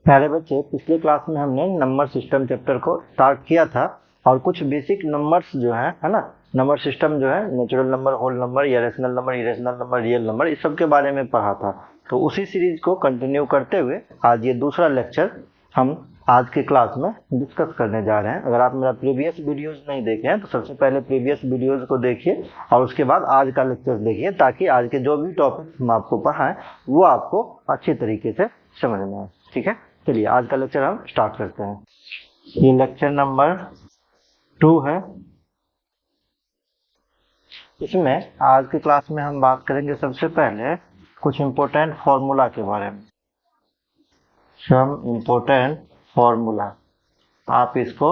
प्यारे बच्चे, पिछले क्लास में हमने नंबर सिस्टम चैप्टर को स्टार्ट किया था और कुछ बेसिक नंबर्स जो है ना, नंबर सिस्टम जो है नेचुरल नंबर, होल नंबर या rational number, irrational number, real number, इस सब के बारे में पढ़ा था। तो उसी सीरीज को कंटिन्यू करते हुए आज ये दूसरा लेक्चर हम आज के क्लास में डिस्कस करने जा रहे हैं। अगर आप मेरा प्रीवियस वीडियोस नहीं देखे हैं तो सबसे पहले प्रीवियस वीडियोस को देखिए और उसके बाद आज का लेक्चर देखिए, ताकि आज के जो भी टॉपिक हम आपको पढ़ाएं वो आपको अच्छी तरीके से समझ में आए। ठीक है, चलिए आज का लेक्चर हम स्टार्ट करते हैं। ये लेक्चर नंबर 2 है। इसमें आज की क्लास में हम बात करेंगे सबसे पहले कुछ इम्पोर्टेंट फॉर्मूला के बारे में। सम इम्पोर्टेंट फॉर्मूला आप इसको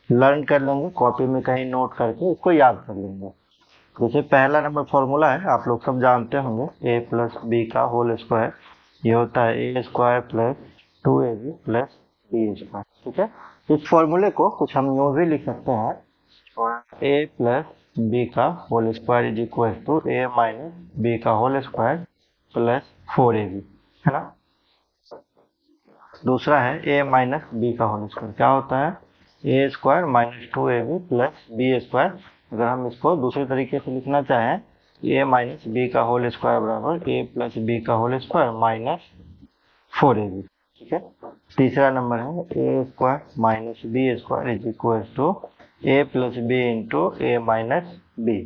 लर्न कर लेंगे, कॉपी में कहीं नोट करके इसको याद कर लेंगे। जैसे पहला नंबर फॉर्मूला है, आप लोग सब जानते होंगे, a प्लस बी का होल स्क्वायर। ये होता है a square plus 2ab plus B square. ठीक है, इस फॉर्मूले को कुछ हम यूं भी लिख सकते हैं, a प्लस बी का whole square is equal to a minus B का होल स्क्वायर प्लस 4ab, है ना। दूसरा है a माइनस बी का होल स्क्वायर, क्या होता है a square minus 2ab plus B square. अगर हम इसको दूसरे तरीके से लिखना चाहें, a माइनस बी का होल स्क्वायर बराबर a प्लस बी का होल स्क्वायर माइनस 4ab। ठीक है, तीसरा नंबर है a square minus B square is equal to a plus B into a minus B.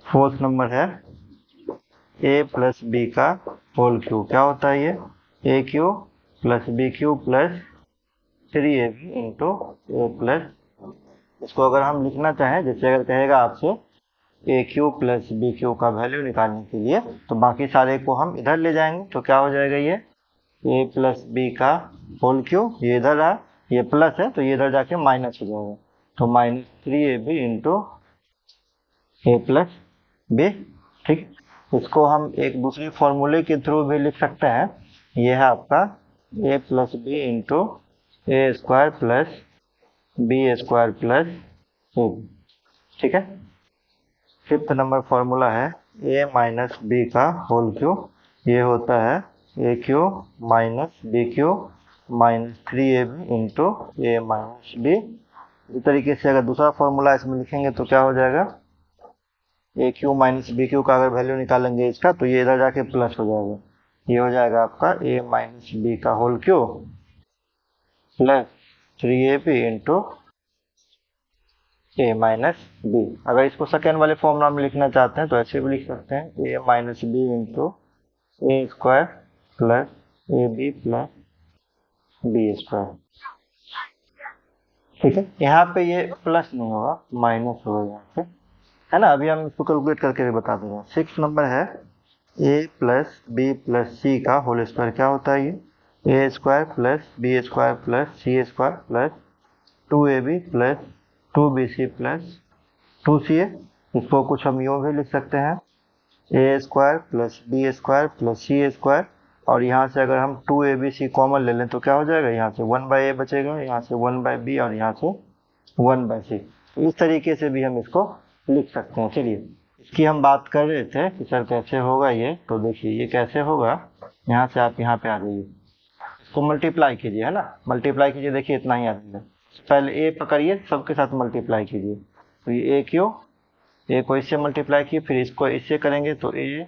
Fourth number है a प्लस बी का whole cube, क्या होता है ये a cube plus B cube plus 3ab into a plus. इसको अगर हम लिखना चाहें, जैसे अगर कहेगा आपसे a cube plus B cube का वैल्यू निकालने के लिए, तो बाकी सारे को हम इधर ले जाएंगे, तो क्या हो जाएगा ये a प्लस बी का होल क्यूब, ये इधर है, ये प्लस है तो ये इधर जाके माइनस हो जाएगा, तो माइनस 3ab इंटू ए प्लस बी। ठीक, इसको हम एक दूसरे फॉर्मूले के थ्रू भी लिख सकते हैं। ये है आपका a plus B into A square plus B square plus a. ठीक है, फिफ्थ नंबर फॉर्मूला है a माइनस बी का होल क्यूब, ये होता है a cube minus B cube minus 3ab into a minus b. इस तरीके से अगर दूसरा फॉर्मूला इसमें लिखेंगे तो क्या हो जाएगा, a cube minus B cube का अगर वैल्यू निकालेंगे इसका, तो ये इधर जाके प्लस हो जाएगा, ये हो जाएगा आपका a माइनस बी का whole cube plus 3ab into a minus B. अगर इसको सेकेंड वाले फॉर्मूला में लिखना चाहते हैं तो ऐसे भी लिख सकते हैं, a minus B into A square plus A B plus B square. ठीक है, यहाँ पे ये प्लस नहीं होगा, माइनस होगा यहाँ पे, है ना। अभी हम इसको कैलकुलेट करके भी बता देंगे। सिक्स नंबर है a plus b plus c का होल स्क्वायर, क्या होता है ये a square plus B square plus c square plus 2ab plus 2bc plus 2ca। इसको कुछ हम यूँ भी लिख सकते हैं, a square plus B square plus c square, और यहाँ से अगर हम 2abc कॉमन ले लें तो क्या हो जाएगा, यहाँ से 1/a बचेगा, यहाँ से 1/b और यहाँ से 1/c। इस तरीके से भी हम इसको लिख सकते हैं। चलिए, इसकी हम बात कर रहे थे कि सर कैसे होगा ये, तो देखिए ये कैसे होगा। यहाँ से आप यहाँ पे आ जाइए, इसको मल्टीप्लाई कीजिए, है ना, मल्टीप्लाई कीजिए। देखिए इतना ही आ जाएगा, पहले ए पकड़िए, सबके साथ मल्टीप्लाई कीजिए, तो ये ए क्यों, ए को इससे मल्टीप्लाई किए, फिर इसको इससे करेंगे तो ए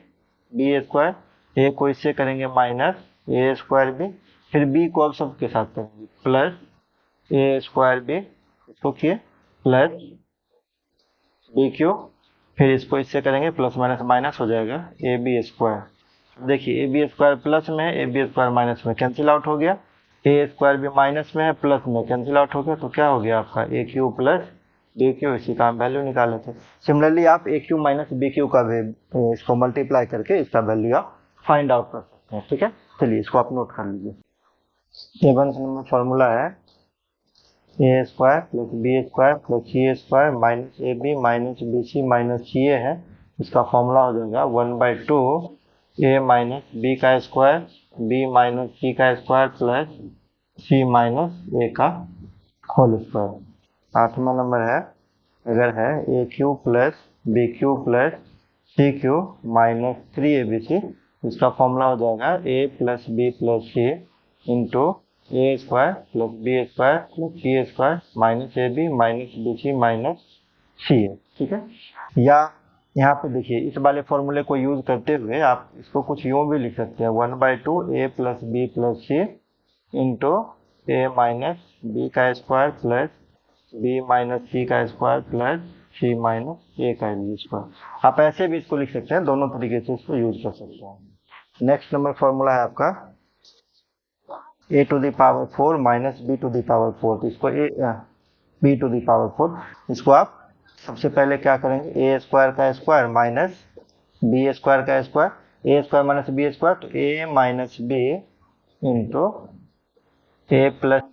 बी स्क्वायर, ए को इससे करेंगे माइनस ए स्क्वायर बी, फिर बी को अब सबके साथ करेंगे प्लस ए स्क्वायर बी, इसको किए प्लस बी क्यू, फिर इसको इससे करेंगे प्लस माइनस माइनस हो जाएगा ए बी स्क्वायर। देखिए ए बी स्क्वायर प्लस में है, ए बी स्क्वायर माइनस में, कैंसिल आउट हो गया, ए स्क्वायर भी माइनस में है, प्लस में कैंसिल आउट हो गया, तो क्या हो गया आपका ए क्यू प्लस बी क्यू। इसी का हम वैल्यू निकाले थे। सिमिलरली आप ए क्यू माइनस बी क्यू का भी इसको मल्टीप्लाई करके इसका वैल्यू आप फाइंड आउट कर सकते हैं। ठीक है, चलिए इसको आप नोट कर लीजिए। सेवंथ नंबर फॉर्मूला है a square plus B square plus c square minus a b minus b c minus c a है। इसका फॉर्मूला हो जाएगा 1/2 ए माइनस बी का स्क्वायर बी माइनस सी का square plus c minus a का whole square. आठवां number है, अगर है a cube plus b cube plus c cube minus 3abc, इसका फॉर्मूला हो जाएगा a plus b plus c into A square plus B square plus c square minus a b minus b c minus c है, ठीक है। या यहाँ पे देखिए इस वाले फॉर्मूले को यूज करते हुए आप इसको कुछ यूँ भी लिख सकते हैं, 1/2 ए plus b plus c into a minus B का square plus B minus c का square plus c minus a का स्क्वायर। आप ऐसे भी इसको लिख सकते हैं, दोनों तरीके से इसको यूज कर सकते हैं। नेक्स्ट नंबर फॉर्मूला है आपका a to the power 4 minus B to the power 4। तो इसको बी टू द पावर 4, इसको आप सबसे पहले क्या करेंगे, ए स्क्वायर का स्क्वायर माइनस बी स्क्वायर का स्क्वायर, ए स्क्वायर माइनस बी स्क्वायर, तो ए माइनस बी इंटू ए प्लस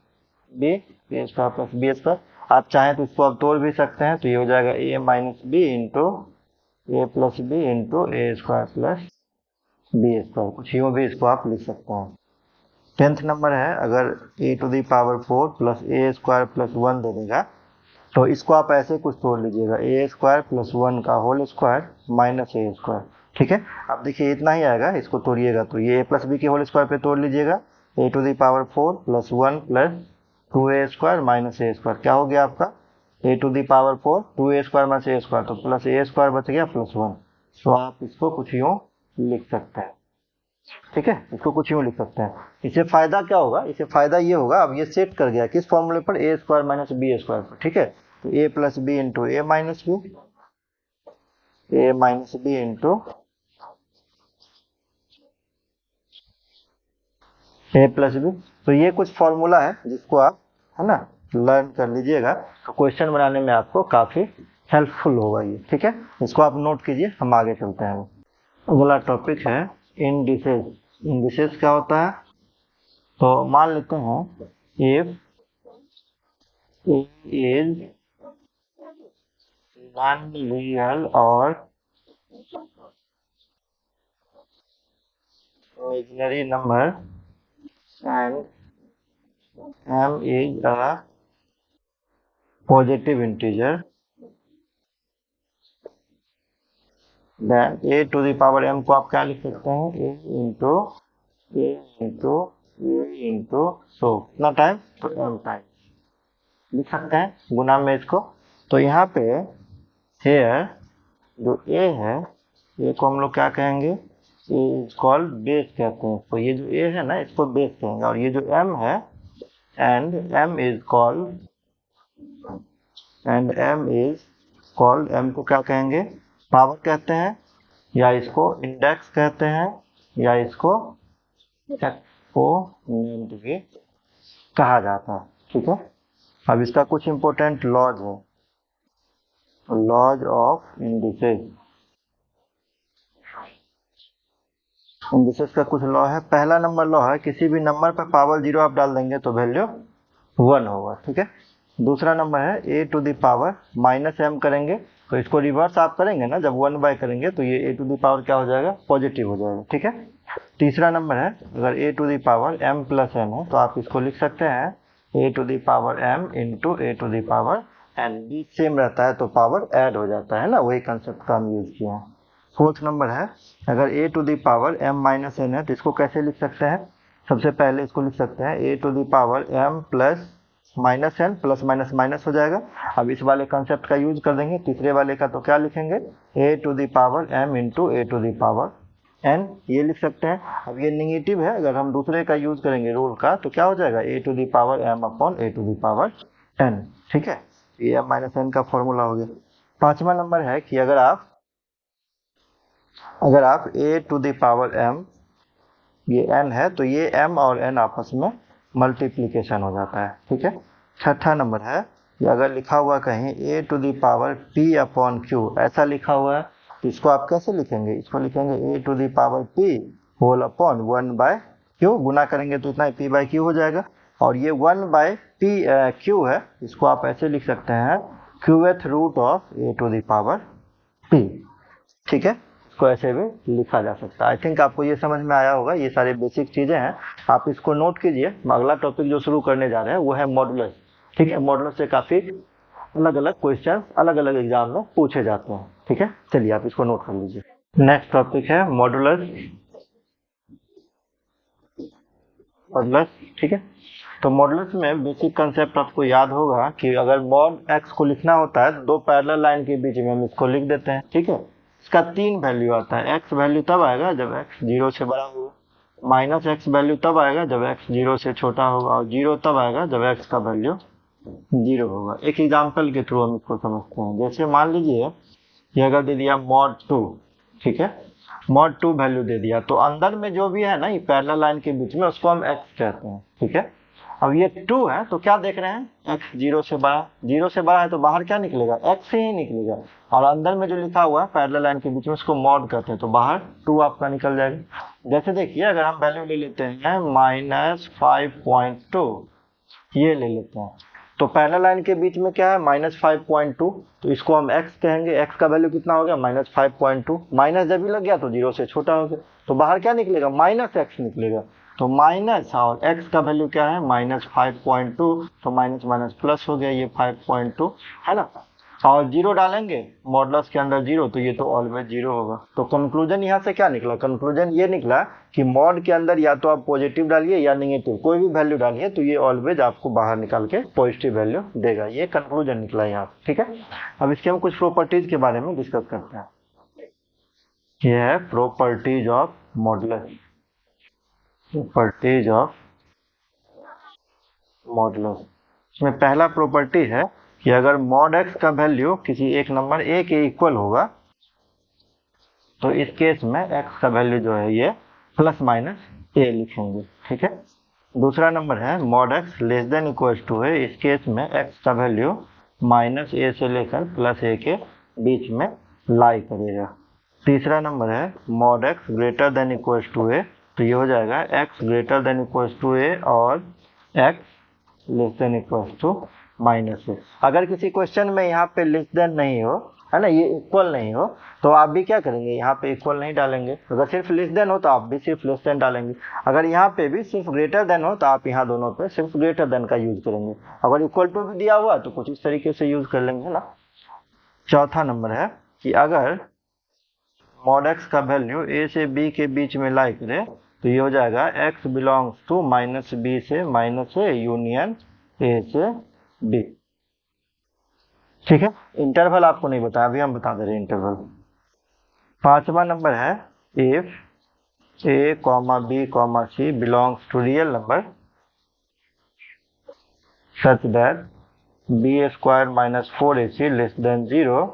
बी, ए स्क्वायर प्लस बी स्क्वायर। आप चाहें तो इसको आप तोड़ भी सकते हैं, तो ये हो जाएगा ए माइनस बी इंटू ए प्लस बी इंटू ए स्क्वायर प्लस बी स्क्वायर, कुछ यूँ भी इसको आप लिख सकते हैं। 10th नंबर है, अगर a to the power 4 plus a square plus 1 दे देगा, तो इसको आप ऐसे कुछ तोड़ लीजिएगा, ए स्क्वायर प्लस 1 का whole square minus a square, ठीक है। अब देखिए इतना ही आएगा, इसको तोड़िएगा तो ये ए प्लस बी के होल स्क्वायर पे तोड़ लीजिएगा, a to the power 4 plus 1 plus 2a square minus a square, क्या हो गया आपका, a to the power 4 2a square minus a square, तो प्लस ए स्क्वायर बच गया प्लस 1। तो आप इसको कुछ यूँ लिख सकते हैं, ठीक है, इसको कुछ यूँ लिख सकते हैं। इससे फायदा क्या होगा, इससे फायदा ये होगा, अब ये सेट कर गया किस फॉर्मूले पर, ए स्क्वायर माइनस बी स्क्वायर पर, ठीक है। तो ए plus B into a minus B, A minus B into A plus B. तो ये कुछ फॉर्मूला है जिसको आप, है ना, लर्न कर लीजिएगा, तो क्वेश्चन बनाने में आपको काफी हेल्पफुल होगा ये, ठीक है। इसको आप नोट कीजिए, हम आगे चलते हैं। अगला टॉपिक है इंडिसेस। इंडिसेस क्या होता है, तो मान लेते हैं if a is non real और imaginary number and m is a positive integer, then a to the power m को आप क्या लिख सकते हैं, a इंटू सो कितना टाइम, तो m टाइम लिख सकते हैं गुना में इसको। तो यहाँ पे हेयर जो a है, a को हम लोग क्या कहेंगे, a इज कॉल्ड बेस कहते हैं, तो ये जो a है ना इसको बेस कहेंगे, और ये जो m है and m is called m को क्या कहेंगे, पावर कहते हैं, या इसको इंडेक्स कहते हैं, या इसको एक्सपोनेंट भी कहा जाता है, ठीक है। अब इसका कुछ इंपॉर्टेंट लॉज है, लॉज ऑफ इंडिसेस। इंडिसेस का कुछ लॉ है। पहला नंबर लॉ है, किसी भी नंबर पर पावर 0 आप डाल देंगे तो वैल्यू 1 होगा, ठीक है। दूसरा नंबर है a to the power minus m करेंगे, तो इसको रिवर्स आप करेंगे ना, जब 1 बाय करेंगे तो ये ए टू द पावर क्या हो जाएगा, पॉजिटिव हो जाएगा, ठीक है। तीसरा नंबर है, अगर a to the power m plus n है, तो आप इसको लिख सकते हैं a to the power m into a to the power n, बीच सेम रहता है तो पावर ऐड हो जाता है ना, वही कंसेप्ट का हम यूज किए हैं। फोर्थ नंबर है, अगर a to the power m minus n है, तो इसको कैसे लिख सकते हैं, सबसे पहले इसको लिख सकते हैं a to the power m plus minus n, plus minus minus हो जाएगा। अब इस वाले कंसेप्ट का यूज कर देंगे तीसरे वाले का, तो क्या लिखेंगे, a to the power m into a to the power n, ये लिख सकते हैं। अब ये निगेटिव है, अगर हम दूसरे का यूज करेंगे रूल का, तो क्या हो जाएगा, a to the power m upon a to the power n, ठीक है। ये m माइनस n का फॉर्मूला हो गया। पांचवा नंबर है कि अगर आप a to the power m, ये n है, तो ये m और n आपस में मल्टीप्लीकेशन हो जाता है, ठीक है। छठा नंबर है कि अगर लिखा हुआ कहीं a to the power p upon q, ऐसा लिखा हुआ है, तो इसको आप कैसे लिखेंगे, इसको लिखेंगे a to the power p whole upon 1 by q, गुना करेंगे तो इतना p बाय q हो जाएगा, और ये 1 बाय q है, इसको आप ऐसे लिख सकते हैं qth root of a to the power p, ठीक है। इसको ऐसे भी लिखा जा सकता है। आई थिंक आपको ये समझ में आया होगा, ये सारे बेसिक चीजें हैं, आप इसको नोट कीजिए। अगला टॉपिक जो शुरू करने जा रहे हैं वो है मॉडुलस, ठीक है। मॉडुलस से काफी अलग अलग क्वेश्चन अलग अलग एग्जाम में पूछे जाते हैं, ठीक है। चलिए आप इसको नोट कर लीजिए। नेक्स्ट टॉपिक है मॉडुलस, ठीक है। तो मॉडुलस में बेसिक कंसेप्ट आपको याद होगा कि अगर मॉड एक्स को लिखना होता है तो दो पैरेलल लाइन के बीच में हम इसको लिख देते हैं, ठीक है। इसका 3 वैल्यू आता है। एक्स वैल्यू तब आएगा जब एक्स 0 से बड़ा होगा, माइनस एक्स वैल्यू तब आएगा जब एक्स 0 से छोटा होगा, और 0 तब आएगा जब एक्स का वैल्यू 0 होगा। एक एग्जाम्पल के थ्रू हम इसको समझते हैं। जैसे मान लीजिए कि अगर दे दिया मॉड 2, ठीक है, मॉड 2 वैल्यू दे दिया, तो अंदर में जो भी है ना ये पैरेलल लाइन के बीच में उसको हम एक्स कहते हैं, ठीक है। अब ये 2 है तो क्या देख रहे हैं, एक्स 0 से बड़ा, 0 से बड़ा है तो बाहर क्या निकलेगा, एक्स ही निकलेगा, और अंदर में जो लिखा हुआ है पैरेलल लाइन के बीच में उसको मॉड कहते हैं, तो बाहर 2 आपका निकल जाएगा। जैसे देखिए अगर हम वैल्यू ले लेते हैं -5.2, ये ले लेते हैं, तो पैरेलल लाइन के बीच में क्या है -5.2, तो इसको हम x कहेंगे। x का वैल्यू कितना हो गया -5.2, माइनस जब भी लग गया तो 0 से छोटा हो गया, तो बाहर क्या निकलेगा -x निकलेगा। तो माइनस और x का वैल्यू क्या है -5.2, तो माइनस माइनस प्लस हो गया, ये 5.2 है ना, और 0 डालेंगे मॉडुलस के अंदर 0, तो ये तो ऑलवेज 0 होगा। तो कंक्लूजन यहाँ से क्या निकला, कंक्लूजन ये निकला कि मॉड के अंदर या तो आप पॉजिटिव डालिए या नेगेटिव, कोई भी वैल्यू डालिए तो ये ऑलवेज आपको बाहर निकाल के पॉजिटिव वैल्यू देगा। ये कंक्लूजन निकला यहाँ, ठीक है। अब इसके हम कुछ प्रॉपर्टीज के बारे में डिस्कस करते हैं। ये है properties of modulus, properties of modulus. इसमें पहला प्रॉपर्टी है कि अगर मॉड एक्स का वैल्यू किसी एक नंबर a के इक्वल होगा तो इस केस में x का वैल्यू जो है ये प्लस माइनस a लिखेंगे, ठीक है। दूसरा नंबर है mod x less than equal to है, इस केस में x का वैल्यू -a से लेकर +a के बीच में लाई करेगा। तीसरा नंबर है mod x greater than equal to a, तो ये हो जाएगा x greater than equal to a और x less than equal to -a। अगर किसी क्वेश्चन में यहाँ पे लेस देन नहीं हो, है ना, ये इक्वल नहीं हो, तो आप भी क्या करेंगे, यहाँ पे इक्वल नहीं डालेंगे। अगर सिर्फ लेस देन हो तो आप भी सिर्फ लेस देन डालेंगे। अगर यहाँ पे भी सिर्फ ग्रेटर देन हो तो आप यहाँ दोनों पे सिर्फ ग्रेटर देन का यूज करेंगे। अगर इक्वल टू भी दिया हुआ तो कुछ इस तरीके से यूज कर लेंगे ना। चौथा नंबर है कि अगर मॉड एक्स का वैल्यू a से b के बीच में लाई करे तो ये हो जाएगा x बिलोंग्स टू -b से -a यूनियन a से b, ठीक है। इंटरवल आपको नहीं बताया, अभी हम बता दे रहे हैं इंटरवल। पांचवा नंबर है if a, b, c belongs to real number such that b² - 4ac less than 0,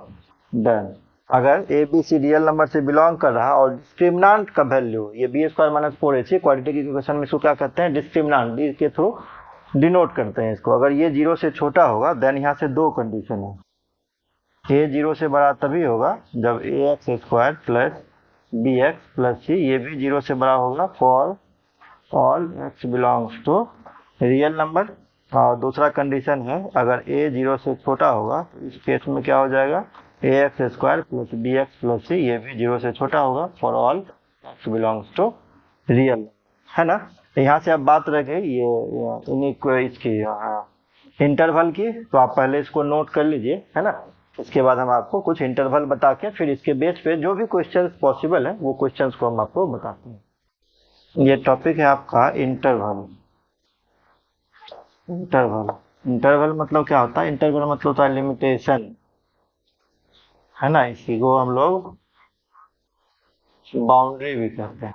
then अगर a b c real number से बिलोंग कर रहा और डिस्क्रिमिनेंट का वैल्यू ये b² - 4ac क्वाड्रेटिक इक्वेशन में इसको क्या कहते हैं, डिस्क्रिमिनेंट, डी के थ्रू डिनोट करते हैं इसको। अगर ये 0 से छोटा होगा देन यहाँ से दो कंडीशन है, a 0 से बड़ा तभी होगा जब ax² plus bx plus c ये भी 0 से बड़ा होगा for all x belongs to real number. और दूसरा कंडीशन है अगर a 0 से छोटा होगा तो इस केस में क्या हो जाएगा, ax² plus bx plus c ये भी 0 से छोटा होगा for all x belongs to real, है ना। यहाँ से अब बात रह गई ये इसकी इंटरवल की, तो आप पहले इसको नोट कर लीजिए, है ना। इसके बाद हम आपको कुछ इंटरवल बता के फिर इसके बेस पे जो भी क्वेश्चंस पॉसिबल है वो क्वेश्चंस को हम आपको बताते हैं। ये टॉपिक है आपका इंटरवल। इंटरवल मतलब क्या होता है, इंटरवल मतलब होता है लिमिटेशन, है ना। इसी को हम लोग बाउंड्री भी कहते हैं,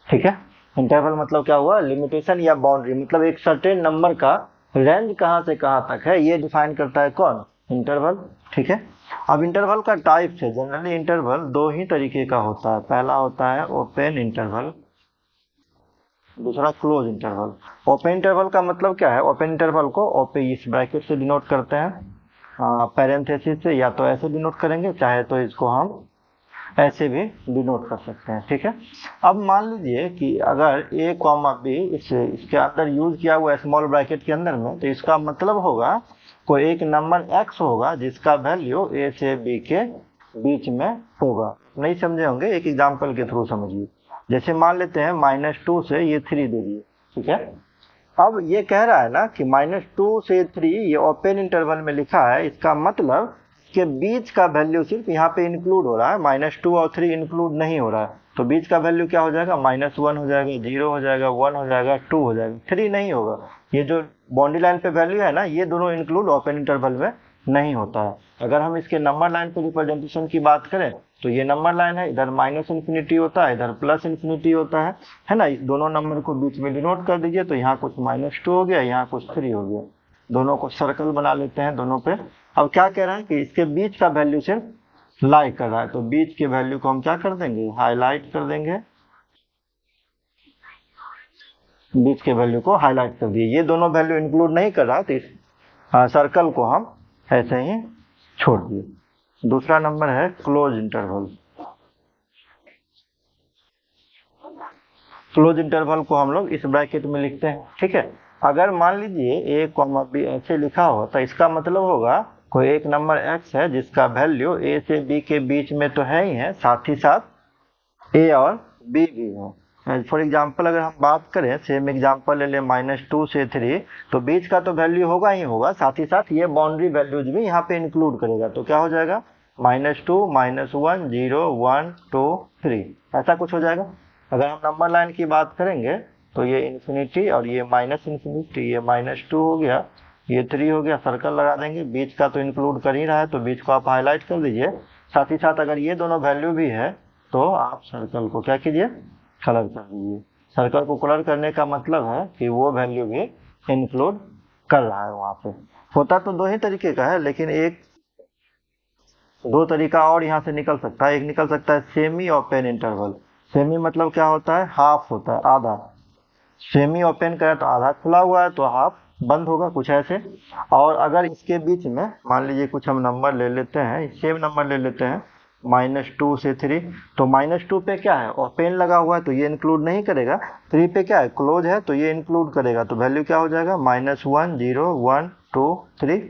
ठीक है। इंटरवल मतलब क्या हुआ, लिमिटेशन या बाउंड्री, मतलब एक सर्टेन नंबर का रेंज कहाँ से कहाँ तक है ये डिफाइन करता है कौन, इंटरवल, ठीक है। अब इंटरवल का टाइप है, जनरली इंटरवल दो ही तरीके का होता है। पहला होता है ओपन इंटरवल, दूसरा क्लोज इंटरवल। ओपन इंटरवल का मतलब क्या है, ओपन इंटरवल को ओपन इस ब्रैकेट से डिनोट करते हैं, पैरेंथेसिस से, या तो ऐसे डिनोट करेंगे, चाहे तो इसको हम ऐसे भी डिनोट कर सकते हैं, ठीक है। अब मान लीजिए कि अगर a, b इसके अंदर यूज किया हुआ स्मॉल ब्रैकेट के अंदर में, तो इसका मतलब होगा कोई एक नंबर x होगा जिसका वैल्यू a से b के बीच में होगा। नहीं समझे होंगे, एक एग्जांपल के थ्रू समझिए। जैसे मान लेते हैं -2 से ये 3 दे दिए, ठीक है। अब ये कह रहा है ना कि -2 से 3 ये ओपन इंटरवल में लिखा है, इसका मतलब के बीच का वैल्यू सिर्फ यहाँ पे इंक्लूड हो रहा है, -2 और 3 इंक्लूड नहीं हो रहा है। तो बीच का वैल्यू क्या हो जाएगा, -1 हो जाएगा, 0 हो जाएगा, 1 हो जाएगा, 2 हो जाएगा, 3 नहीं होगा। ये जो बाउंड्री लाइन पे वैल्यू है ना, ये दोनों इंक्लूड ओपन इंटरवल में नहीं होता है। अगर हम इसके नंबर लाइन पे रिप्रेजेंटेशन की बात करें तो ये नंबर लाइन है, इधर -∞ होता है, इधर +∞ होता है ना। इस दोनों नंबर को बीच में डिनोट कर दीजिए, तो यहाँ कुछ -2 हो गया, यहाँ कुछ 3 हो गया। दोनों को सर्कल बना लेते हैं दोनों पे। अब क्या कह रहा है कि इसके बीच का वैल्यू सिर्फ लाई कर रहा है, तो बीच के वैल्यू को हम क्या कर देंगे, हाईलाइट कर देंगे। बीच के वैल्यू को हाईलाइट कर दिए, ये दोनों वैल्यू इंक्लूड नहीं कर रहा, तो इस सर्कल को हम ऐसे ही छोड़ दिए। दूसरा नंबर है क्लोज इंटरवल। क्लोज इंटरवल को हम लोग इस ब्रैकेट में लिखते हैं, ठीक है। अगर मान लीजिए a, b ऐसे लिखा हो तो इसका मतलब होगा कोई एक नंबर x है जिसका वैल्यू a से b के बीच में तो है ही है, साथ ही साथ a और b भी है। फॉर एग्जाम्पल अगर हम बात करें, सेम एग्जाम्पल ले लें -2 से 3, तो बीच का तो वैल्यू होगा ही होगा, साथ ही साथ ये बाउंड्री वैल्यूज भी यहाँ पे इंक्लूड करेगा। तो क्या हो जाएगा, -2, -1, 0, 1, 2, 3, ऐसा कुछ हो जाएगा। अगर हम नंबर लाइन की बात करेंगे तो ये इन्फिनिटी और ये -∞, ये -2 हो गया, ये 3 हो गया, सर्कल लगा देंगे। बीच का तो इंक्लूड कर ही रहा है, तो बीच को आप हाईलाइट कर दीजिए। साथ ही साथ अगर ये दोनों वैल्यू भी है तो आप सर्कल को क्या कीजिए, कलर कर दीजिए। सर्कल को कलर करने का मतलब है कि वो वैल्यू भी इंक्लूड कर रहा है वहाँ पे। होता तो दो ही तरीके का है, लेकिन एक दो तरीका और यहाँ से निकल सकता है। एक निकल सकता है सेमी ओपन इंटरवल। सेमी मतलब क्या होता है, हाफ होता है, आधा। सेमी ओपन करें तो आधा खुला हुआ है, तो हाफ बंद होगा, कुछ ऐसे। और अगर इसके बीच में मान लीजिए कुछ हम नंबर ले लेते हैं, सेम नंबर ले लेते हैं, -2 से 3, तो -2 पे क्या है, ओपन लगा हुआ है, तो ये इंक्लूड नहीं करेगा। 3 पे क्या है, क्लोज है, तो ये इंक्लूड करेगा। तो वैल्यू क्या हो जाएगा, -1, 0, 1, 2, 3,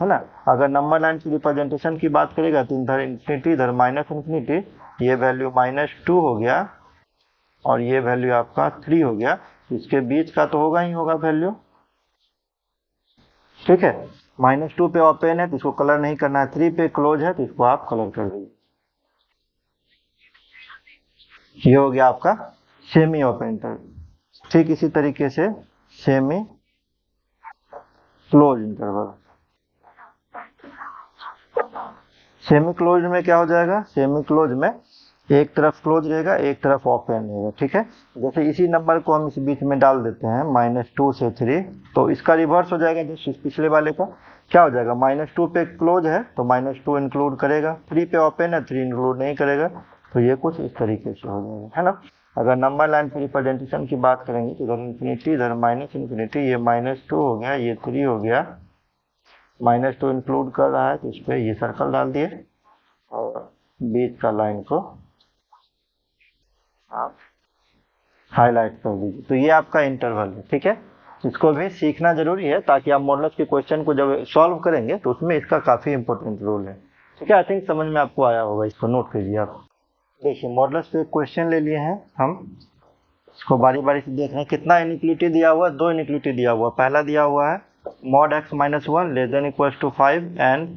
है ना। अगर नंबर लाइन की रिप्रेजेंटेशन की बात करेगा तो इधर इन्फिनिटी, इधर -∞, ये वैल्यू -2 हो गया और ये वैल्यू आपका 3 हो गया। इसके बीच का तो होगा ही होगा वैल्यू, ठीक है। -2 पे ओपन है तो इसको कलर नहीं करना है, 3 पे क्लोज है तो इसको आप कलर कर दीजिए। ये हो गया आपका सेमी ओपन इंटरवल। ठीक इसी तरीके से semi close interval. Semi close में क्या हो जाएगा, सेमी क्लोज में एक तरफ क्लोज रहेगा, एक तरफ ओपन रहेगा, ठीक है। जैसे इसी नंबर को हम इस बीच में डाल देते हैं, -2 से 3, तो इसका रिवर्स हो जाएगा जो पिछले वाले का। क्या हो जाएगा, -2 पे क्लोज है तो -2 इंक्लूड करेगा, 3 पे ओपन है 3 इंक्लूड नहीं करेगा। तो ये कुछ इस तरीके से हो जाएगा, है ना। अगर नंबर लाइन पर रिप्रेजेंटेशन की बात करेंगे तो इधर इन्फिनिटी, इधर -∞, ये -2 हो गया, ये 3 हो गया, -2 इंक्लूड कर रहा है तो इस पर ये सर्कल डाल दिए और बीच का लाइन को आप हाईलाइट कर दीजिए। तो ये आपका इंटरवल है, ठीक है। इसको भी सीखना जरूरी है ताकि आप मॉडल्स के क्वेश्चन को जब सॉल्व करेंगे तो उसमें इसका काफी इंपॉर्टेंट रोल है, ठीक है। आई थिंक समझ में आपको आया होगा, इसको नोट कीजिए आप। देखिए मॉडल्स पे क्वेश्चन ले लिए हैं हम, इसको बारी बारी से देख रहे हैं। कितना इनइक्वालिटी दिया हुआ है, 2 इनइक्वालिटी दिया हुआ है। पहला दिया हुआ है mod x - 1 less than equal to 5 and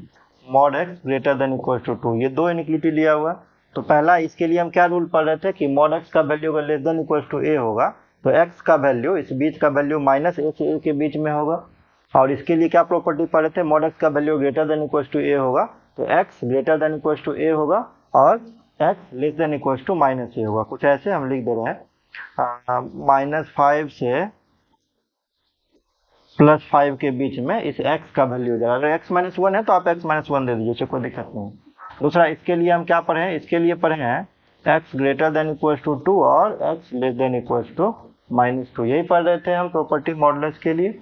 mod x greater than equal to 2, ये 2 इनइक्वालिटी लिया हुआ है। तो पहला इसके लिए हम क्या रूल पढ़ रहे थे कि mod x का वैल्यू अगर less than equal to a होगा तो x का वैल्यू, इस बीच का वैल्यू -a से a के बीच में होगा। और इसके लिए क्या प्रॉपर्टी पढ़ रहे थे, mod x का value greater than equal to a होगा तो x greater than equal to a होगा और x less than equal to -a होगा। कुछ ऐसे हम लिख दे रहे हैं, -5 से +5 के बीच में इस x का वैल्यू हो जाएगा। अगर x - 1 है तो आप x - 1 दे दीजिए, उससे कोई दिक्कत नहीं। दूसरा इसके लिए हम क्या पढ़े हैं, इसके लिए पढ़े हैं x greater than equal to 2 और x less than equal to -2, यही पढ़ रहे थे हम प्रॉपर्टी मॉडल्स के लिए।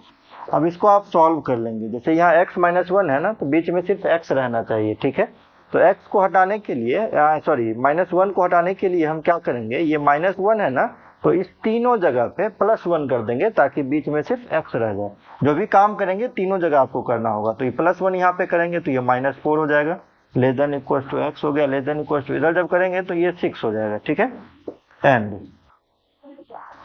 अब इसको आप सॉल्व कर लेंगे। जैसे यहाँ x - 1 है ना, तो बीच में सिर्फ x रहना चाहिए, ठीक है। तो x को हटाने के लिए, सॉरी -1 को हटाने के लिए हम क्या करेंगे, ये -1 है ना, तो इस तीनों जगह पे +1 कर देंगे ताकि बीच में सिर्फ x रह जाए। जो भी काम करेंगे तीनों जगह आपको करना होगा। तो ये +1 यहाँ पे करेंगे तो ये -4 हो जाएगा, less than equal to x हो गया, लेस देन इक्वल टू इधर जब करेंगे तो ये 6 हो जाएगा, ठीक है। एंड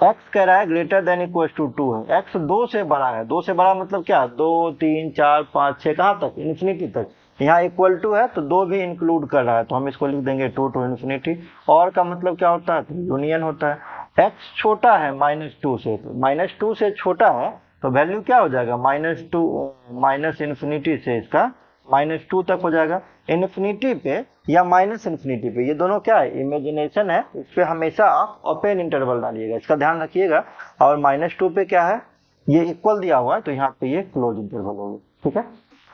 x कह रहा है ग्रेटर देन इक्वल टू 2 है, x 2 से बड़ा है। 2 से बड़ा मतलब क्या, 2, 3, 4, 5, 6 कहाँ तक, इन्फिनिटी तक। यहाँ इक्वल टू है तो दो भी इंक्लूड कर रहा है, तो हम इसको लिख देंगे टू टू इन्फिनिटी। और का मतलब क्या होता है, यूनियन होता है। एक्स छोटा है -2 से, तो -2 से छोटा है तो वैल्यू क्या हो जाएगा, -2 माइनस इन्फिनिटी से इसका -2 तक हो जाएगा। इन्फिनिटी पे या माइनस इन्फिनिटी पे, ये दोनों क्या है, इमेजिनेशन है, इस पे हमेशा आप ओपन इंटरवल डालिएगा, इसका ध्यान रखिएगा। और -2 पे क्या है, ये इक्वल दिया हुआ है तो यहाँ पे ये क्लोज इंटरवल होगा, ठीक है।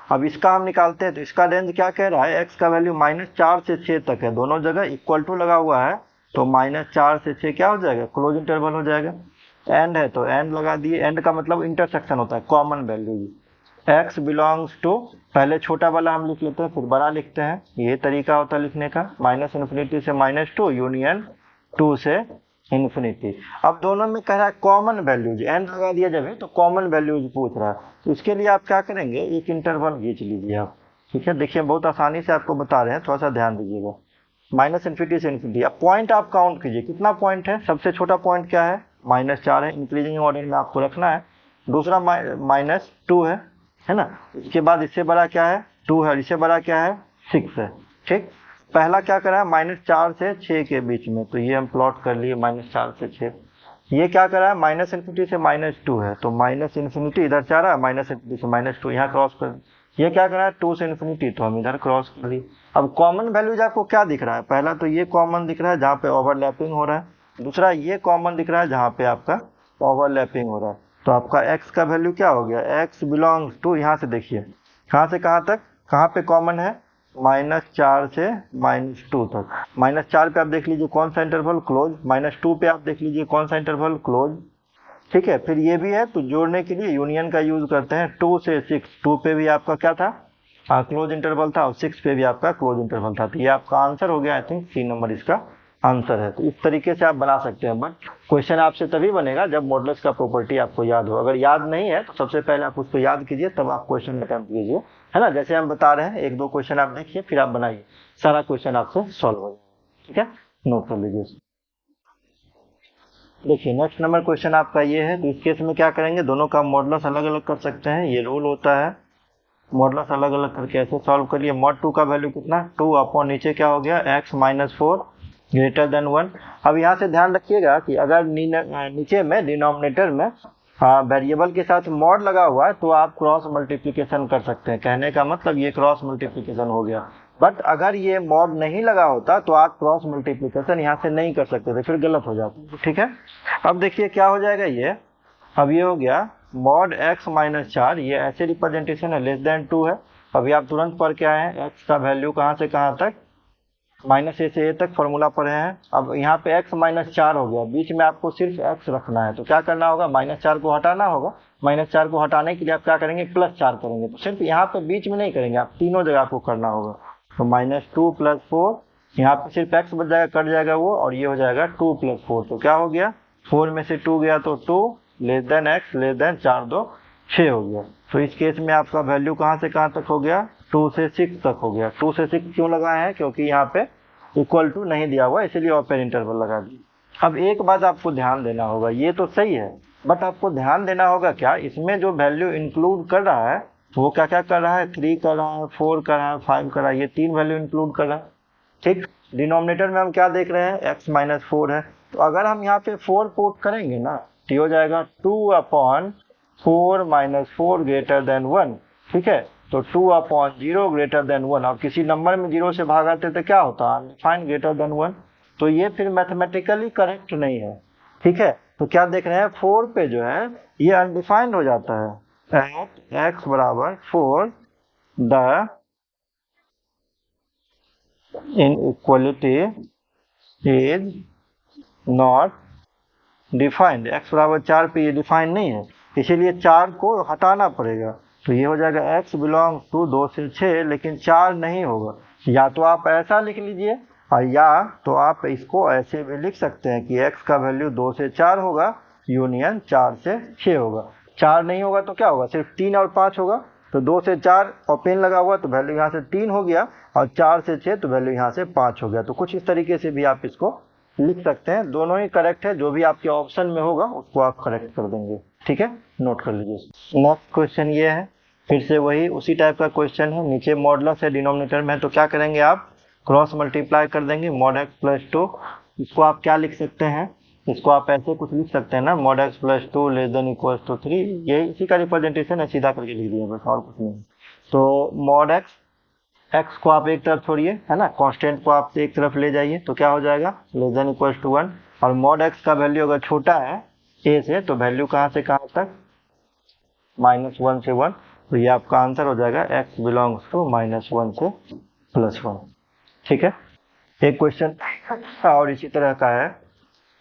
अब इसका हम निकालते हैं, तो इसका रेंज क्या कह रहा है, एक्स का वैल्यू -4 से 6 तक है, दोनों जगह इक्वल टू लगा हुआ है, तो -4 से 6 क्या हो जाएगा, क्लोज इंटरवल हो जाएगा। एंड है तो एंड लगा दिए, एंड का मतलब इंटरसेक्शन होता है, common value. X belongs to, पहले छोटा वाला हम लिख लेते हैं फिर बड़ा लिखते हैं, ये तरीका होता है लिखने का, -इन्फिनिटी से -2 यूनियन 2 से इन्फिनिटी। अब दोनों में कह रहा है कॉमन वैल्यूज, एंड लगा दिया जब है तो कॉमन वैल्यूज पूछ रहा है, तो इसके लिए आप क्या करेंगे, एक इंटरवल खींच लीजिए आप, ठीक है। देखिए बहुत आसानी से आपको बता रहे हैं, थोड़ा सा ध्यान दीजिएगा। -इन्फिनिटी से इन्फिनिटी, अब पॉइंट आप काउंट कीजिए, कितना पॉइंट है, सबसे छोटा पॉइंट क्या है, -4 है, इंक्रीजिंग ऑर्डर में आपको रखना है। दूसरा -2 है ना, इसके बाद इससे बड़ा क्या है, 2 है, और इससे बड़ा क्या है, 6 है, ठीक। पहला क्या करा है, -4 से 6 के बीच में, तो ये हम प्लॉट कर लिए -4 से 6। ये क्या करा है, -इन्फिनिटी से -2 है, तो -इन्फिनिटी इधर जा रहा है, -इन्फिनिटी से -2 यहाँ क्रॉस कर। ये क्या करा है, 2 से इन्फिनिटी, तो हम इधर क्रॉस कर दिए। अब कॉमन वैल्यूज आपको क्या दिख रहा है, पहला तो ये कॉमन दिख रहा है जहाँ पे ओवरलैपिंग हो रहा है, दूसरा ये कॉमन दिख रहा है जहाँ पे आपका ओवरलैपिंग हो रहा है। तो आपका x का वैल्यू क्या हो गया, x बिलोंग्स टू, यहाँ से देखिए कहाँ से कहाँ तक, कहाँ पे कॉमन है, -4 से -2 तक। -4 पे आप देख लीजिए कौन सा इंटरवल, क्लोज। -2 पे आप देख लीजिए कौन सा इंटरवल, क्लोज, ठीक है। फिर ये भी है तो जोड़ने के लिए यूनियन का यूज करते हैं, 2 से 6, 2 पे भी आपका क्या था, क्लोज इंटरवल था, और 6 पे भी आपका क्लोज इंटरवल था, तो ये आपका आंसर हो गया, आई थिंक सी नंबर इसका आंसर है। तो इस तरीके से आप बना सकते हैं, बट क्वेश्चन आपसे तभी बनेगा जब मॉडुलस का प्रॉपर्टी आपको याद हो। अगर याद नहीं है तो सबसे पहले आप उसको याद कीजिए, तब आप क्वेश्चन अटेम्प्ट कीजिए, है ना। जैसे हम बता रहे हैं, एक दो क्वेश्चन आप देखिए फिर आप बनाइए, सारा क्वेश्चन आपसे सॉल्व हो जाएगा, ठीक है, नोट कर लीजिए। देखिए नेक्स्ट नंबर क्वेश्चन आपका ये है, तो इस केस में क्या करेंगे, दोनों का मॉडुलस अलग अलग कर सकते हैं, ये रूल होता है, मॉडुलस अलग अलग करके ऐसे सॉल्व करिए। mod 2 का वैल्यू कितना, 2 अपॉन नीचे क्या हो गया, x -4 ग्रेटर देन 1। अब यहाँ से ध्यान रखिएगा कि अगर नीचे में डिनोमिनेटर में वेरिएबल के साथ मॉड लगा हुआ है तो आप क्रॉस मल्टीप्लिकेशन कर सकते हैं, कहने का मतलब ये क्रॉस मल्टीप्लिकेशन हो गया। बट अगर ये मॉड नहीं लगा होता तो आप क्रॉस मल्टीप्लिकेशन यहाँ से नहीं कर सकते थे, फिर गलत हो जाता, ठीक है। अब देखिए क्या हो जाएगा ये, अब ये हो गया मॉड x -4, ये ऐसे रिप्रेजेंटेशन है, लेस देन 2 है। अभी आप तुरंत पढ़ के आए हैं, x का वैल्यू कहाँ से कहाँ तक, -a से a तक फॉर्मूला पढ़े हैं। अब यहाँ पे x -4 हो गया, बीच में आपको सिर्फ x रखना है, तो क्या करना होगा, -4 को हटाना होगा। -4 को हटाने के लिए आप क्या करेंगे, +4 करेंगे, तो सिर्फ यहाँ पे बीच में नहीं करेंगे, आप तीनों जगह आपको करना होगा। तो -2 + 4, यहाँ पे सिर्फ x बच जाएगा, कट जाएगा वो, और ये हो जाएगा 2 + 4, तो क्या हो गया, 4 में से 2 गया तो 2 less then x less then 4 2 6 हो गया। तो इस केस में आपका वैल्यू कहाँ से कहाँ तक हो गया, 2 से 6 तक हो गया। 2 से 6 क्यों लगाए हैं, क्योंकि यहाँ पे इक्वल टू नहीं दिया हुआ, इसलिए ओपन इंटरवल लगा दिया। अब एक बात आपको ध्यान देना होगा, ये तो सही है, बट आपको ध्यान देना होगा क्या, इसमें जो वैल्यू इंक्लूड कर रहा है वो क्या क्या कर रहा है, 3 कर रहा है, 4 कर रहा है, 5 कर रहा है, ये 3 वैल्यू इंक्लूड कर रहा है, ठीक। डिनोमिनेटर में हम क्या देख रहे हैं, x -4 है, तो अगर हम यहाँ पे 4 पुट करेंगे ना, तो हो जाएगा 2/4 -4 ग्रेटर देन 1, ठीक है। तो 2/0 ग्रेटर देन 1, और किसी नंबर में 0 से भागाते तो क्या होता, अनडिफाइंड ग्रेटर देन 1, तो ये फिर मैथमेटिकली करेक्ट नहीं है, ठीक है। तो क्या देख रहे हैं, 4 पे जो है ये अनडिफाइंड हो जाता है, at x = 4 the inequality is not defined. x = 4 पे ये डिफाइंड नहीं है, इसीलिए 4 को हटाना पड़ेगा, तो ये हो जाएगा x बिलोंग्स टू 2 से 6, लेकिन 4 नहीं होगा। या तो आप ऐसा लिख लीजिए, और या तो आप इसको ऐसे भी लिख सकते हैं कि x का वैल्यू 2 से 4 होगा, यूनियन 4 से 6 होगा। 4 नहीं होगा तो क्या होगा, सिर्फ 3 और 5 होगा, तो 2 से 4 ओपन लगा हुआ तो वैल्यू यहाँ से 3 हो गया, और 4 से 6 तो वैल्यू यहाँ से 5 हो गया। तो कुछ इस तरीके से भी आप इसको लिख सकते हैं, दोनों ही करेक्ट है, जो भी आपके ऑप्शन में होगा उसको आप करेक्ट कर देंगे, ठीक है, नोट कर लीजिए। नेक्स्ट क्वेश्चन ये है, फिर से वही उसी टाइप का क्वेश्चन है, नीचे मॉडुलस है डिनोमिनेटर में, तो क्या करेंगे आप क्रॉस मल्टीप्लाई कर देंगे मॉड एक्स प्लस 2। इसको आप क्या लिख सकते हैं, इसको आप ऐसे कुछ लिख सकते हैं ना, mod X plus 2 less than equal to 3, ये इसी का रिप्रेजेंटेशन है, सीधा करके लिख दिया बस और कुछ नहीं। तो मॉड एक्स, एक्स को आप एक तरफ छोड़िए है ना, कांस्टेंट को आप एक तरफ ले जाइए तो क्या हो जाएगा लेस देन इक्वल टू 1, और मॉड एक्स का वैल्यू अगर छोटा है ए से तो वैल्यू कहाँ से कहाँ तक -1 से 1, तो ये आपका आंसर हो जाएगा x बिलोंग्स टू -1 से +1। ठीक है, एक क्वेश्चन और इसी तरह का है,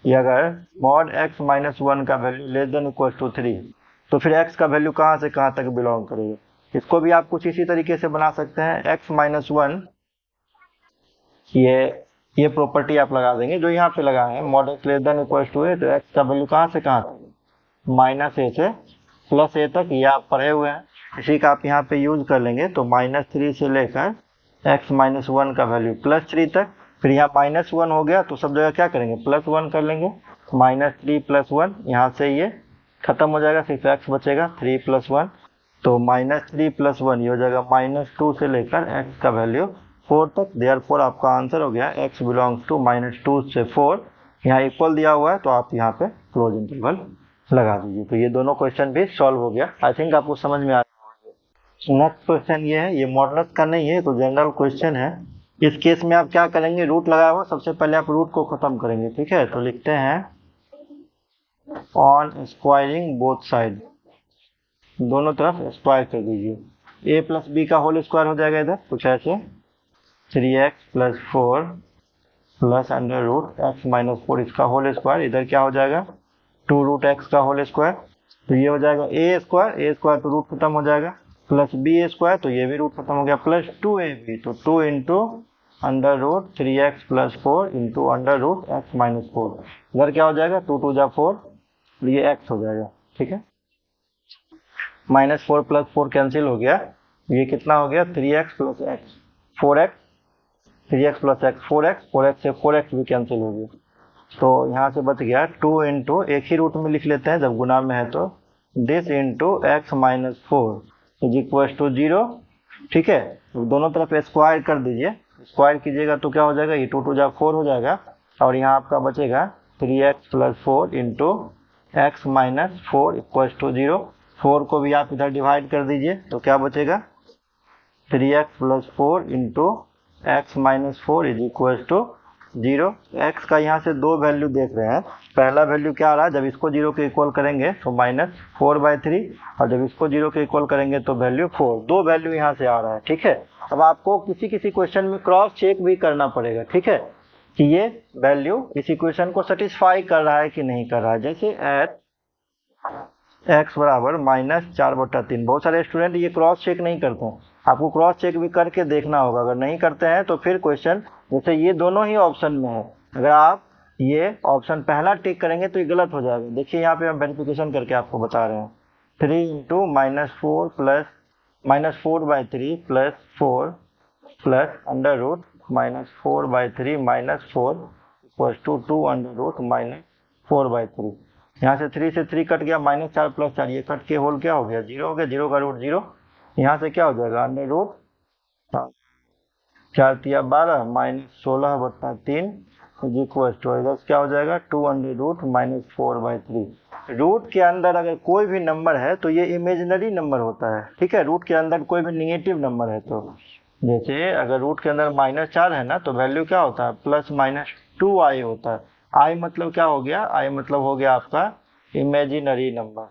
ये अगर मॉड x -1 का वैल्यू लेस देन इक्वल टू 3, तो फिर x का वैल्यू कहाँ से कहाँ तक बिलोंग करेगा। इसको भी आप कुछ इसी तरीके से बना सकते हैं, x -1, ये प्रॉपर्टी आप लगा देंगे जो यहाँ पे लगा है, mod x less than equal to a, तो x का वैल्यू कहाँ से कहाँ तक -a से +a तक, ये आप पढ़े हुए हैं, इसी का आप यहाँ पे यूज कर लेंगे। तो -3 से लेकर x -1 का वैल्यू +3 तक, फिर यहाँ -1 हो गया तो सब जगह क्या करेंगे +1 कर लेंगे, -3 + 1, यहाँ से ये खत्म हो जाएगा, सिर्फ x बचेगा 3 + 1, तो -3 + 1 ये हो जाएगा -2 से लेकर x का वैल्यू 4 तक। देयरफॉर आपका आंसर हो गया x बिलोंग्स टू -2 से 4, यहाँ इक्वल दिया हुआ है तो आप यहाँ पे क्लोज इंटरवल लगा दीजिए। तो ये दोनों क्वेश्चन भी सॉल्व हो गया, आई थिंक आपको समझ में आ गया। नेक्स्ट क्वेश्चन ये है, ये मॉडुलस का नहीं है, तो जनरल क्वेश्चन है। इस केस में आप क्या करेंगे, रूट लगाया हुआ, सबसे पहले आप रूट को खत्म करेंगे। ठीक है, तो लिखते हैं ऑन स्क्वायरिंग बोथ साइड, दोनों तरफ स्क्वायर कर दीजिए, a + b का होल स्क्वायर हो जाएगा इधर कुछ ऐसे, 3x + 4 प्लस √x - 4 इसका होल स्क्वायर, इधर क्या हो जाएगा 2√x का होल स्क्वायर, तो ये हो जाएगा a स्क्वायर तो रूट खत्म हो जाएगा, प्लस b स्क्वायर तो ये भी रूट खत्म हो गया, प्लस 2ab, तो 2 इंटू √3x + 4 इंटू √x - 4, इधर क्या हो जाएगा 2 2 जा 4, ये x हो जाएगा। ठीक है, -4 + 4 कैंसिल हो गया, ये कितना हो गया 3x + x 4x, 3x + x 4x, 4x से 4x भी कैंसिल हो गया, तो यहाँ से बच गया 2 इंटू, एक ही रूट में लिख लेते हैं जब गुना में है, तो this into x - 4 is equal to 0। ठीक है, तो दोनों तरफ स्क्वायर कर दीजिए, स्क्वायर कीजिएगा तो क्या हो जाएगा, ये 2 2 जा 4 हो जाएगा, और यहाँ आपका बचेगा 3x + 4 into x - 4 equal to 0, 4 को भी आप इधर डिवाइड कर दीजिए तो क्या बचेगा 3x + 4 into x - 4 is equal to 0। x का यहाँ से दो वैल्यू देख रहे हैं, पहला वैल्यू क्या आ रहा है, जब इसको 0 के इक्वल करेंगे तो -4/3, और जब इसको 0 के इक्वल करेंगे तो वैल्यू 4, दो वैल्यू यहाँ से आ रहा है। ठीक है, अब आपको किसी किसी क्वेश्चन में क्रॉस चेक भी करना पड़ेगा। ठीक है, कि ये वैल्यू इस इक्वेशन को सेटिस्फाई कर रहा है कि नहीं कर रहा है, जैसे एट x बराबर -4/3, बहुत सारे स्टूडेंट ये क्रॉस चेक नहीं करते हैं, आपको क्रॉस चेक भी करके देखना होगा, अगर नहीं करते हैं तो फिर क्वेश्चन, जैसे ये दोनों ही ऑप्शन में है, अगर आप ये ऑप्शन पहला टिक करेंगे तो ये गलत हो जाएगा। देखिए यहाँ पे हम वेरिफिकेशन करके आपको बता रहे हैं, 3 into -4 plus -4/3 plus 4 plus √-4/3 -4 equal to 2 √-4/3, यहाँ से 3 से 3 कट गया, -4 + 4 ये कट के होल क्या हो गया 0 हो गया, 0 का रूट 0, यहाँ से क्या हो जाएगा √4 × 12 -16/3 इज इक्वल टू, इधर क्या हो जाएगा 2 √-4/3। रूट के अंदर अगर कोई भी नंबर है तो ये इमेजिनरी नंबर होता है। ठीक है, रूट के अंदर कोई भी निगेटिव नंबर है, तो जैसे अगर रूट के अंदर -4 है ना, तो वैल्यू क्या होता है +-2i होता है। आई मतलब क्या हो गया, आई मतलब हो गया आपका इमेजिनरी नंबर।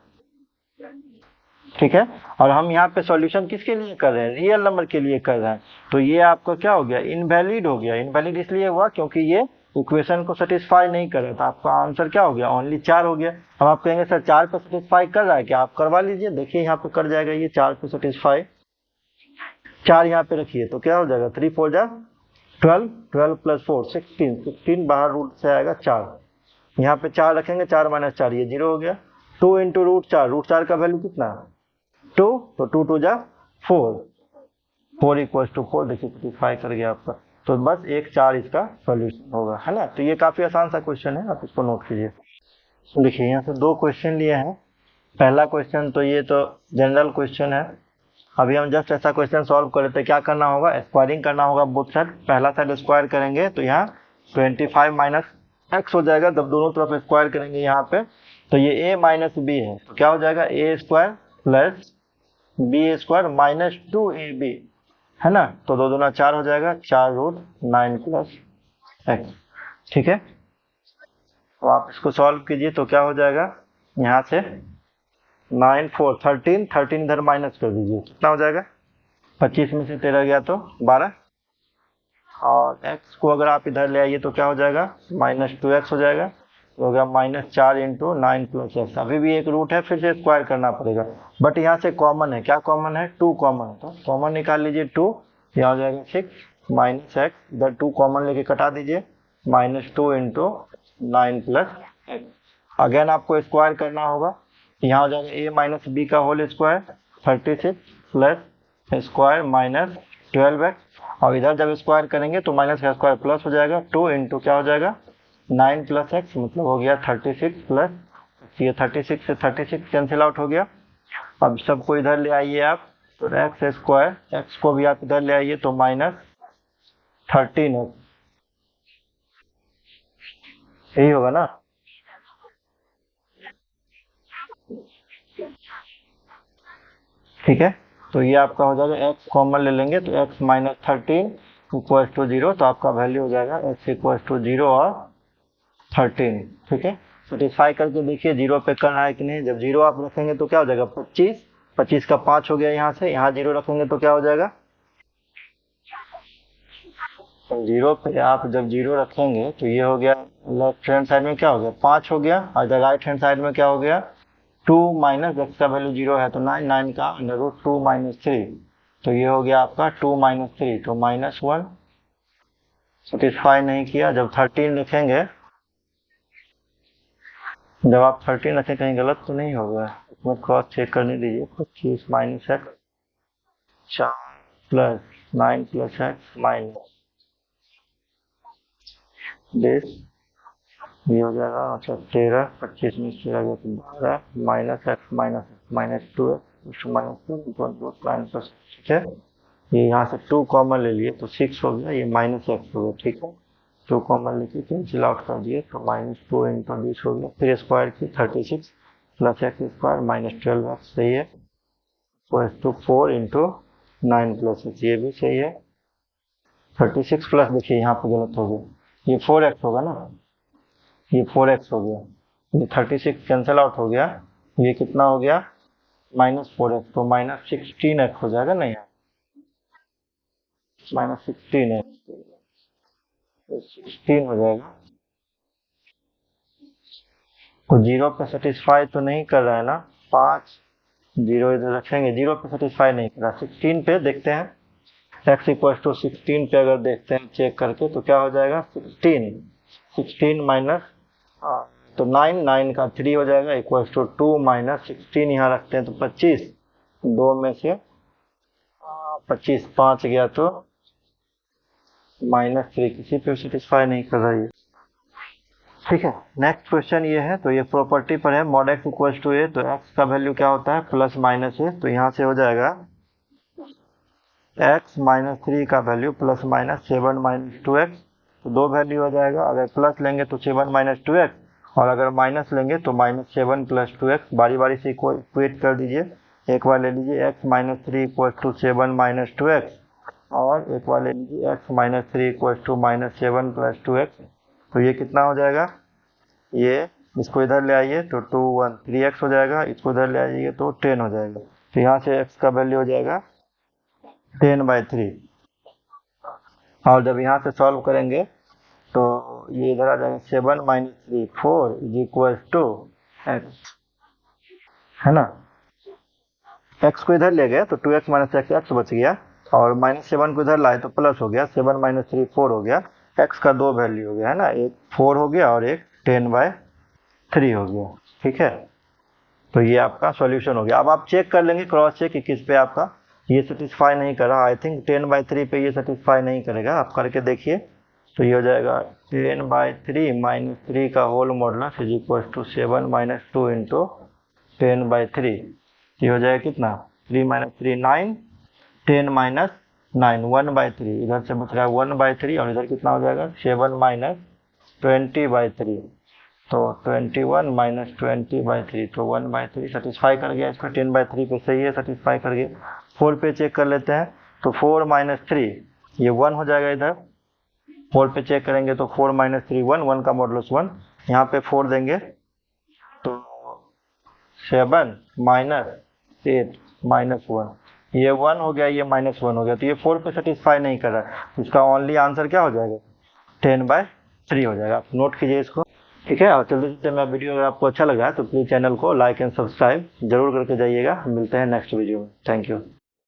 ठीक है, और हम यहाँ पे सॉल्यूशन किसके लिए कर रहे हैं, रियल नंबर के लिए कर रहे हैं, तो ये आपका क्या हो गया इनवैलिड हो गया। इनवैलिड इसलिए हुआ क्योंकि ये इक्वेशन को सेटिस्फाई नहीं कर रहा था, आपका आंसर क्या हो गया ओनली 4 हो गया। अब आप कहेंगे सर 4 पे सेटिस्फाई कर रहा है क्या, आप करवा लीजिए, देखिए यहाँ पे कर जाएगा ये 4 पे सेटिस्फाई, 4 यहाँ पे रखिए तो क्या हो जाएगा 3 4 जा 12, 12 + 4 16, 16 बाहर रूट से आएगा 4, यहाँ पे 4 रखेंगे, 4 - 4 ये 0 हो गया, 2 इंटू √4 का वैल्यू कितना 2, तो 2 2 जा 4, 4 इक्वल टू 4, देखिए सेटिस्फाई कर गया आपका, तो बस 1 4 इसका सॉल्यूशन होगा, है ना। तो ये काफी आसान सा क्वेश्चन है, आप इसको नोट कीजिए। देखिए यहाँ से दो क्वेश्चन लिए हैं, पहला क्वेश्चन तो ये तो जनरल क्वेश्चन है, अभी हम जस्ट ऐसा क्वेश्चन सॉल्व कर रहे थे, क्या करना होगा, स्क्वायरिंग करना होगा बोथ साइड। पहला साइड स्क्वायर करेंगे तो यहाँ 25 माइनस एक्स हो जाएगा, जब दोनों तरफ स्क्वायर करेंगे यहाँ पे तो ये ए माइनस बी है, तो क्या हो जाएगा a square plus B square minus 2ab, है ना। तो 2 दूना 4 हो जाएगा, 4√9 प्लस एक्स, ठीक है। तो आप इसको सॉल्व कीजिए तो क्या हो जाएगा, यहाँ से 9 4 13, 13 इधर माइनस कर दीजिए, कितना हो जाएगा, 25 में से 13 गया तो 12, और x को अगर आप इधर ले आइए तो क्या हो जाएगा, -2x हो जाएगा, तो हो गया -4 इंटू 9 प्लस एक्स। अभी भी एक रूट है, फिर से स्क्वायर करना पड़ेगा, बट यहाँ से कॉमन है, क्या कॉमन है, 2 कॉमन है, तो कॉमन निकाल लीजिए 2, यहाँ हो जाएगा 6 माइनस एक्स, इधर 2 कॉमन लेके कटा दीजिए, -2 इंटू 9 प्लस एक्स। अगेन आपको स्क्वायर करना होगा, यहाँ हो जाएगा a माइनस बी का whole square 36 plus square minus 12x, और इधर जब स्क्वायर करेंगे तो माइनस का स्क्वायर प्लस हो जाएगा, 2 इंटू क्या हो जाएगा 9 प्लस एक्स, मतलब हो गया 36 प्लस, ये 36 से 36 कैंसिल आउट हो गया। अब सबको इधर ले आइए आप, तो एक्स स्क्वायर, एक्स को भी आप इधर ले आइए तो -13x, यही होगा ना। ठीक है, तो ये आपका हो जाएगा, x कॉमन ले लेंगे तो x माइनस 13 इक्वल टू 0, तो आपका वैल्यू हो जाएगा x इक्वल टू 0 और 13, ठीक है। सेटिस्फाई करके देखिए 0 पे कर रहा है कि नहीं। जब 0 आप रखेंगे तो क्या हो जाएगा 25, 25 का 5 हो गया, यहाँ से यहाँ 0 रखेंगे तो क्या हो जाएगा, 0 पे आप जब 0 रखेंगे तो ये हो गया, लेफ्ट हैंड साइड में क्या हो गया 5 हो गया, और राइट हैंड साइड में क्या हो गया 2 माइनस एक्स का वैल्यू 0 है तो 9, 9 का √2 माइनस 3, तो ये हो गया आपका 2 माइनस 3, तो -1। सेटिस्फाई नहीं किया, जब 13 रखेंगे, जब आप 13 रखें कहीं गलत तो नहीं होगा, इसमें क्रॉस चेक करने दीजिए। 25 minus x 4 plus 9 plus x minus base, ये हो जाएगा मतलब 13, 25 में से लगे तो 12 minus x minus 2 x minus, ठीक है। ये यहाँ से 2 कॉमन ले लिए तो 6 हो गया, ये माइनस एक्स हो गया, ठीक है। 2 कॉमन लेके कैंसिल आउट कर दिए तो -2 इंटू 20 हो गया, फिर स्क्वायर की 36 plus X square minus 12 X, सही है, equal to 4 into 9 plus X, ये भी सही है। 36 प्लस, देखिए यहाँ पे गलत हो गया, ये 4x होगा ना, ये 4x हो गया, ये 36 कैंसिल आउट हो गया, ये कितना हो गया -4x, तो -16x हो जाएगा ना, यहाँ -16x, 16 हो जाएगा। तो 0 पे सेटिस्फाई तो नहीं कर रहा है ना, 5 0 इधर रखेंगे, 0 पे सेटिस्फाई नहीं कर रहा, 16 पे देखते हैं, x इक्वल टू 16 पे अगर देखते हैं चेक करके तो क्या हो जाएगा 16 माइनस, तो 9, 9 का 3 हो जाएगा, इक्वल टू 2 माइनस 16, यहाँ रखते हैं तो 25, 2 में से 25 5 गया तो -3, किसी पे सेटिस्फाई नहीं कर रही है, ठीक है। नेक्स्ट क्वेश्चन ये है, तो ये प्रॉपर्टी पर है, mod x equal to a, तो x का वैल्यू क्या होता है प्लस माइनस ए, तो यहाँ से हो जाएगा x माइनस 3 का value plus minus 7 minus 2x, तो 2 वैल्यू हो जाएगा, अगर प्लस लेंगे तो 7 माइनस 2x, और अगर माइनस लेंगे तो -7 प्लस 2x, बारी बारी से इक्वेट कर दीजिए। एक बार ले लीजिए x minus 3 equal to 7 minus 2x, और एक बार ले लीजिए x minus 3 equal to -7 plus 2x, तो ये कितना हो जाएगा, ये इसको इधर ले आइए तो 2 1 3x हो जाएगा, इसको इधर ले आइए तो 10 हो जाएगा, तो यहाँ से x का वैल्यू हो जाएगा 10/3, और जब यहाँ से सॉल्व करेंगे तो ये इधर आ जाएगा 7 minus 3 4 is equal to x, है ना। x को इधर ले गए तो 2x माइनस x बच गया, और -7 को इधर लाए तो प्लस हो गया, 7 माइनस 3 4 हो गया, x का 2 वैल्यू हो गया, है ना, एक 4 हो गया और एक 10/3 हो गया, ठीक है। तो ये आपका सॉल्यूशन हो गया। अब आप चेक कर लेंगे, क्रॉस चेक कि किस पे आपका ये सेटिस्फाई नहीं कर रहा, आई थिंक 10/3 पे ये सेटिस्फाई नहीं करेगा, आप करके देखिए, तो ये हो जाएगा 10/3 माइनस 3 का whole modulus is equal to 7 minus 2 into 10/3, ये हो जाएगा कितना 3 माइनस 3 9, 10 माइनस 9, 1/3, इधर से बच रहा है 1/3 और इधर कितना हो जाएगा 7 माइनस 20/3, तो 21 माइनस 20/3, तो 1/3 सेटिस्फाई कर गया। इसका 10/3 पे सही है, सेटिस्फाई कर गया। 4 पे चेक कर लेते हैं, तो 4 माइनस 3 ये 1 हो जाएगा इधर। 4 पे चेक करेंगे तो 4 माइनस 3 1, 1 का मॉडुलस 1, यहाँ पे 4 देंगे तो 7 माइनस 8 माइनस 1, ये 1 हो गया, ये -1 हो गया, तो ये 4 पे सेटिस्फाई नहीं कर रहा है। इसका ओनली आंसर क्या हो जाएगा 10/3 हो जाएगा। आप नोट कीजिए इसको, ठीक है। और चलते चलते मैं वीडियो अगर आपको अच्छा लगा तो प्लीज़ चैनल को लाइक एंड सब्सक्राइब जरूर करके जाइएगा। मिलते हैं नेक्स्ट वीडियो में। Thank you.